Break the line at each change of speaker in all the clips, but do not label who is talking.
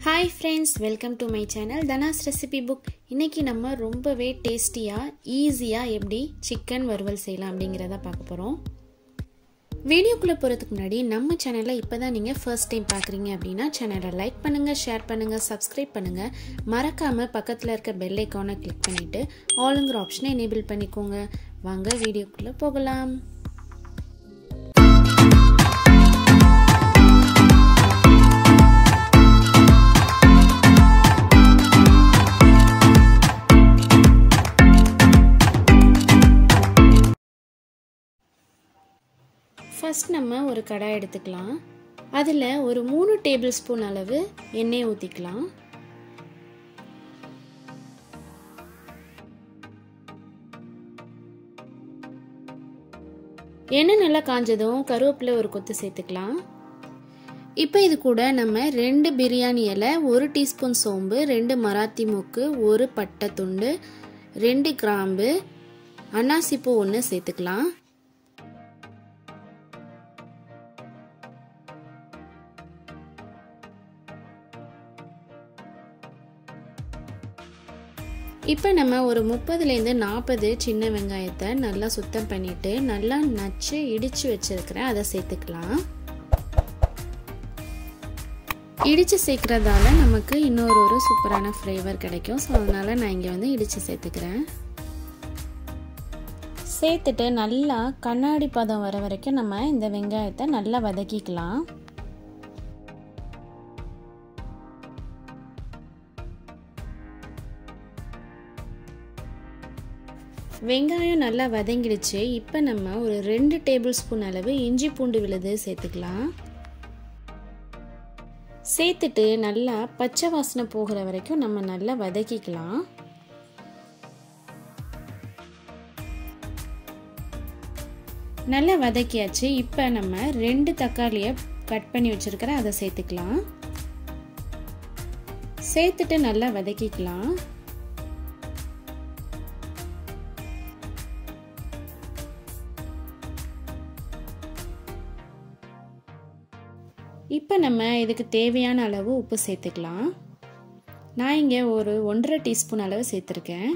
Hi friends, welcome to my channel Dhana's recipe book. இன்னைக்கு நம்ம ரொம்பவே டேஸ்டியா ஈஸியா எப்படி chicken வறுவல் செய்யலாம் அப்படிங்கறத பார்க்க போறோம். வீடியோக்குள்ள போறதுக்கு முன்னாடி நம்ம சேனலை இப்பதான் நீங்க ஃபர்ஸ்ட் டைம் பார்க்கறீங்க அப்படினா சேனலை லைக் பண்ணுங்க, ஷேர் பண்ணுங்க, Subscribe பண்ணுங்க. மறக்காம பக்கத்துல இருக்க பெல் ஐகானை கிளிக் பண்ணிட்டு ஆல்ங்கற ஆப்ஷனை எனேபிள் பண்ணிக்கோங்க. வாங்க வீடியோக்குள்ள போகலாம். ஃபர்ஸ்ட் நம்ம ஒரு கடாய் எடுத்துக்கலாம். அதில் ஒரு 3 டேபிள் ஸ்பூன் அளவு எண்ணெய் ஊற்றிக்கலாம். எண்ணெய் நல்லா காஞ்சதும் கருவேப்பிலை ஒரு கொத்து சேர்த்துக்கலாம். இப்போ இது கூட நம்ம 2 பிரியாணி இலை, 1 டீஸ்பூன் சோம்பு, 2 மராத்தி மொக்கு, 1 பட்டை துண்டு, 2 கிராம்பு, அன்னாசிப்பூ 1 சேர்த்துக்கலாம். இப்போ நம்ம ஒரு 30லேருந்து 40 சின்ன வெங்காயத்தை நல்லா சுத்தம் பண்ணிட்டு நல்லா நச்சு இடிச்சு வச்சிருக்கிறேன், அதை சேர்த்துக்கலாம். இடிச்சு சேர்க்கறதால நமக்கு இன்னொரு சூப்பரான ஃப்ளேவர் கிடைக்கும். ஸோ அதனால நான் இங்கே வந்து இடிச்சு சேர்த்துக்கிறேன். சேர்த்துட்டு நல்லா கண்ணாடி பதம் வர வரைக்கும் நம்ம இந்த வெங்காயத்தை நல்லா வதக்கிக்கலாம். வெங்காயம் நல்லா வதங்கிடுச்சு. இப்போ நம்ம ஒரு 2 டேபிள் ஸ்பூன் அளவு இஞ்சி பூண்டு விழுது சேர்த்துக்கலாம். சேர்த்துட்டு நல்லா பச்சை வாசனை போகிற வரைக்கும் நம்ம நல்லா வதக்கிக்கலாம். நல்லா வதக்கியாச்சு. இப்போ நம்ம 2 தக்காளியை கட் பண்ணி வச்சிருக்கிறேன், அதை சேர்த்துக்கலாம். சேர்த்துட்டு நல்லா வதக்கிக்கலாம். இப்போ நம்ம இதுக்கு தேவையான அளவு உப்பு சேர்த்துக்கலாம். நான் இங்கே ஒரு 1.5 டீஸ்பூன் அளவு சேர்த்துருக்கேன்.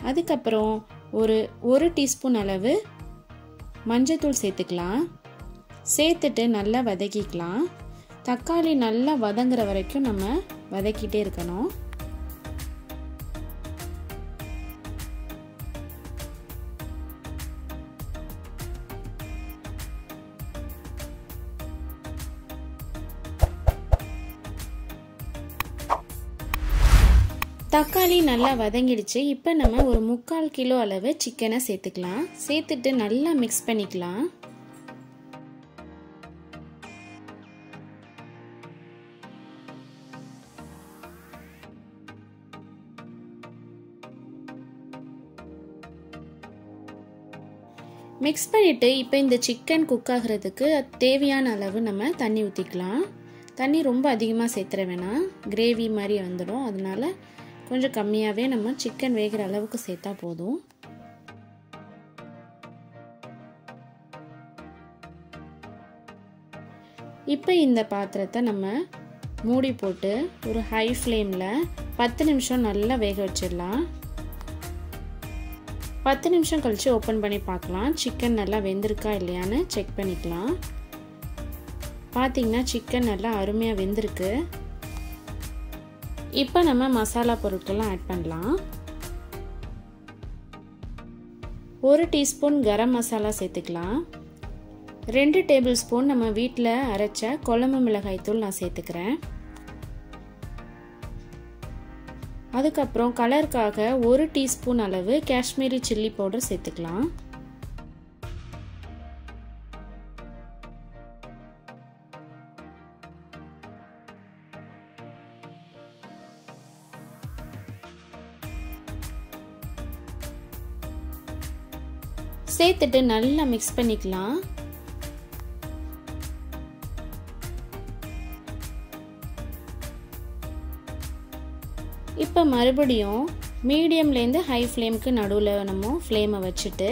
அதுக்கப்புறம் ஒரு 1 டீஸ்பூன் அளவு மஞ்சள்தூள் சேர்த்துக்கலாம். சேர்த்துட்டு நல்லா வதக்கிக்கலாம். தக்காளி நல்லா வதங்குற வரைக்கும் நம்ம வதக்கிட்டே இருக்கணும். தக்காளி நல்லா வதங்கிடுச்சு. இப்போ நம்ம ஒரு 3/4 கிலோ அளவு சிக்கனை சேர்த்துக்கலாம். சேர்த்துட்டு நல்லா மிக்ஸ் பண்ணிக்கலாம். மிக்ஸ் பண்ணிட்டு இப்போ இந்த சிக்கன் குக் ஆகிறதுக்கு தேவையான அளவு நம்ம தண்ணி ஊற்றிக்கலாம். தண்ணி ரொம்ப அதிகமாக சேர்த்துற வேணாம், கிரேவி மாதிரி வந்துடும். அதனால கொஞ்சம் கம்மியாகவே நம்ம சிக்கன் வேகிற அளவுக்கு சேர்த்தா போதும். இப்போ இந்த பாத்திரத்தை நம்ம மூடி போட்டு ஒரு ஹை ஃப்ளேமில் 10 நிமிஷம் நல்லா வேக வச்சிடலாம். 10 நிமிஷம் கழிச்சு ஓப்பன் பண்ணி பார்க்கலாம். சிக்கன் நல்லா வெந்திருக்கா இல்லையான்னு செக் பண்ணிக்கலாம். பார்த்தீங்கன்னா சிக்கன் நல்லா அருமையாக வெந்திருக்கு. இப்போ நம்ம மசாலா பொருட்கள்லாம் ஆட் பண்ணலாம். 1 டீஸ்பூன் கரம் மசாலா சேர்த்துக்கலாம். 2 டேபிள் ஸ்பூன் நம்ம வீட்டில் அரைச்ச குழம்பு மிளகாய் தூள் நான் சேர்த்துக்கிறேன். அதுக்கப்புறம் கலருக்காக 1 டீஸ்பூன் அளவு காஷ்மீரி சில்லி பவுடர் சேர்த்துக்கலாம். சேர்த்துட்டு நல்லா மிக்ஸ் பண்ணிக்கலாம். இப்போ மறுபடியும் மீடியம்லேருந்து ஹை ஃப்ளேமுக்கு நடுவில் நம்ம ஃப்ளேமை வச்சுட்டு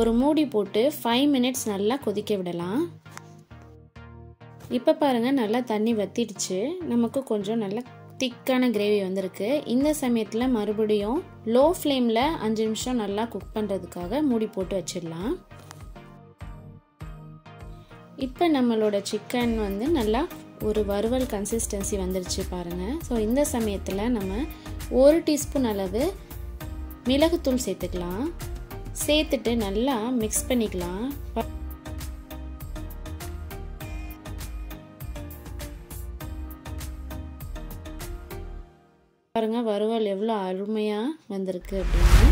ஒரு மூடி போட்டு 5 மினிட்ஸ் நல்லா கொதிக்க விடலாம். இப்போ பாருங்க நல்லா தண்ணி வத்திடுச்சு. நமக்கு கொஞ்சம் நல்ல திக்கான கிரேவி வந்திருக்கு. இந்த சமயத்தில் மறுபடியும் லோ ஃப்ளேமில் 5 நிமிஷம் நல்லா குக் பண்ணுறதுக்காக மூடி போட்டு வச்சிடலாம். இப்போ நம்மளோட சிக்கன் வந்து நல்லா ஒரு வறுவல் கன்சிஸ்டன்சி வந்துருச்சு பாருங்கள். ஸோ இந்த சமயத்தில் நம்ம 1 டீஸ்பூன் அளவு மிளகுத்தூள் சேர்த்துக்கலாம். சேர்த்துட்டு நல்லா மிக்ஸ் பண்ணிக்கலாம். பாருங்க வறுவல் எவ்வளோ அருமையாக வந்திருக்கு அப்படின்னு.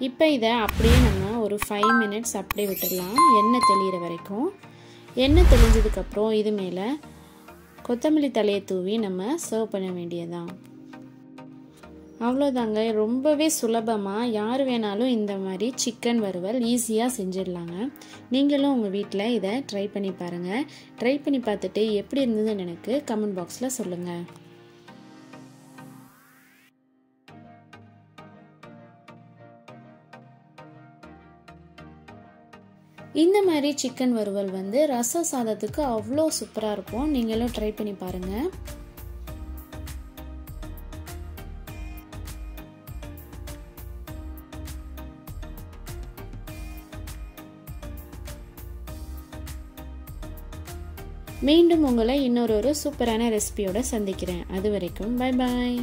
இப்போ இதை அப்படியே நம்ம ஒரு 5 மினிட்ஸ் அப்படியே விட்டுடலாம், எண்ணெய் தெளிகிற வரைக்கும். எண்ணெய் தெளிஞ்சதுக்கப்புறம் இது மேலே கொத்தமல்லி தலையை தூவி நம்ம சர்வ் பண்ண வேண்டியதுதான். அவ்வளோதாங்க. ரொம்பவே சுலபமாக யார் வேணாலும் இந்த மாதிரி சிக்கன் வறுவல் ஈஸியாக செஞ்சிடலாங்க. நீங்களும் உங்கள் வீட்டில் இதை ட்ரை பண்ணி பாருங்கள். ட்ரை பண்ணி பார்த்துட்டு எப்படி இருந்ததுன்னு எனக்கு கமெண்ட் பாக்ஸில் சொல்லுங்கள். இந்த மாதிரி சிக்கன் வறுவல் வந்து ரச சாதத்துக்கு அவ்வளோ சூப்பராக இருக்கும். நீங்களும் ட்ரை பண்ணி பாருங்கள். மீண்டும் உங்களை இன்னொரு சூப்பரான ரெசிபியோட சந்திக்கிறேன். அது வரைக்கும் பை பாய்.